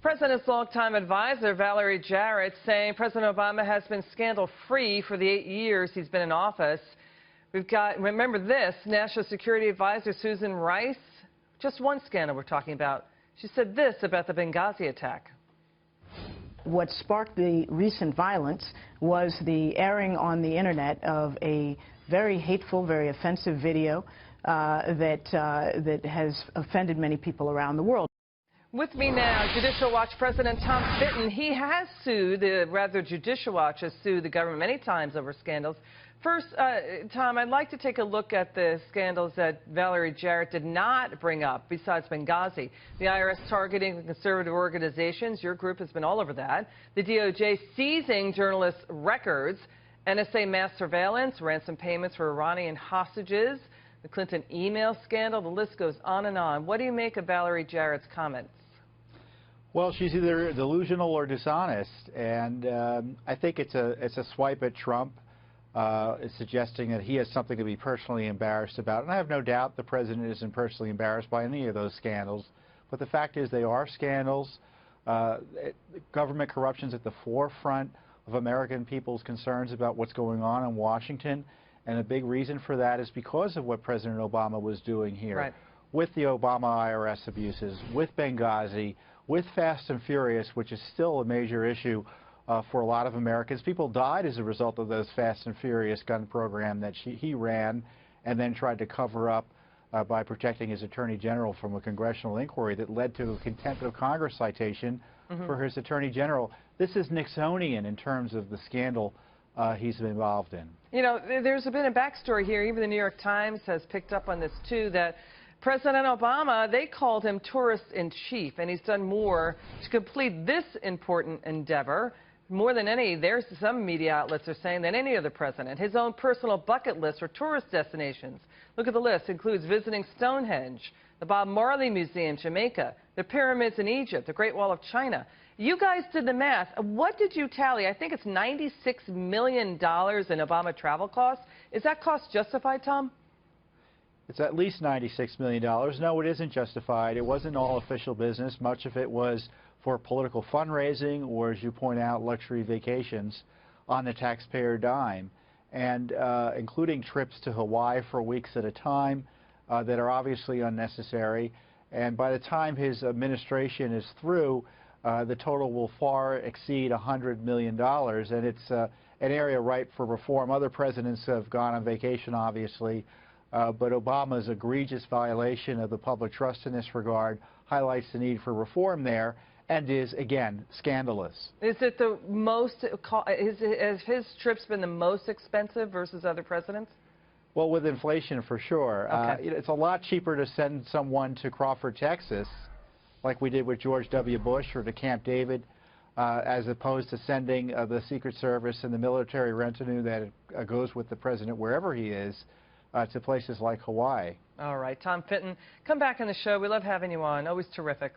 President's longtime advisor, Valerie Jarrett, saying President Obama has been scandal-free for the 8 years he's been in office. We've got, remember this, National Security Advisor Susan Rice. Just one scandal we're talking about. She said this about the Benghazi attack. What sparked the recent violence was the airing on the internet of a very hateful, very offensive video that has offended many people around the world. With me now, Judicial Watch President Tom Fitton. He has sued, Judicial Watch has sued the government many times over scandals. First, Tom, I'd like to take a look at the scandals that Valerie Jarrett did not bring up, besides Benghazi. The IRS targeting conservative organizations. Your group has been all over that. The DOJ seizing journalists' records. NSA mass surveillance, ransom payments for Iranian hostages. The Clinton email scandal. The list goes on and on. What do you make of Valerie Jarrett's comments? Well, she's either delusional or dishonest, and I think it's a swipe at Trump, suggesting that he has something to be personally embarrassed about. And I have no doubt the president isn't personally embarrassed by any of those scandals. But the fact is they are scandals. Government corruption's at the forefront of American people's concerns about what's going on in Washington. And a big reason for that is because of what President Obama was doing here. Right. With the Obama IRS abuses, with Benghazi, with Fast and Furious, which is still a major issue for a lot of Americans. People died as a result of those Fast and Furious gun program that he ran and then tried to cover up by protecting his attorney general from a congressional inquiry that led to a contempt of Congress citation for his attorney general. This is Nixonian in terms of the scandal he's been involved in. You know, there's been a backstory here. Even the New York Times has picked up on this, too, that President Obama, they called him tourist-in-chief, and he's done more to complete this important endeavor, more than any, there's some media outlets are saying, than any other president. His own personal bucket list for tourist destinations. Look at the list. It includes visiting Stonehenge, the Bob Marley Museum, Jamaica, the pyramids in Egypt, the Great Wall of China. You guys did the math. What did you tally? I think it's $96 million in Obama travel costs. Is that cost justified, Tom? It's at least $96 million. No, it isn't justified. It wasn't all official business. Much of it was for political fundraising or, as you point out, luxury vacations on the taxpayer dime, and including trips to Hawaii for weeks at a time that are obviously unnecessary. And by the time his administration is through, the total will far exceed $100 million, and it's an area ripe for reform. Other presidents have gone on vacation, obviously, but Obama's egregious violation of the public trust in this regard highlights the need for reform there and is, again, scandalous. Is it the most, has his trips been the most expensive versus other presidents? Well, with inflation, for sure. Okay. It's a lot cheaper to send someone to Crawford, Texas, like we did with George W. Bush, or to Camp David, as opposed to sending the Secret Service and the military retinue that goes with the president wherever he is to places like Hawaii. All right. Tom Fitton, come back on the show. We love having you on. Always terrific.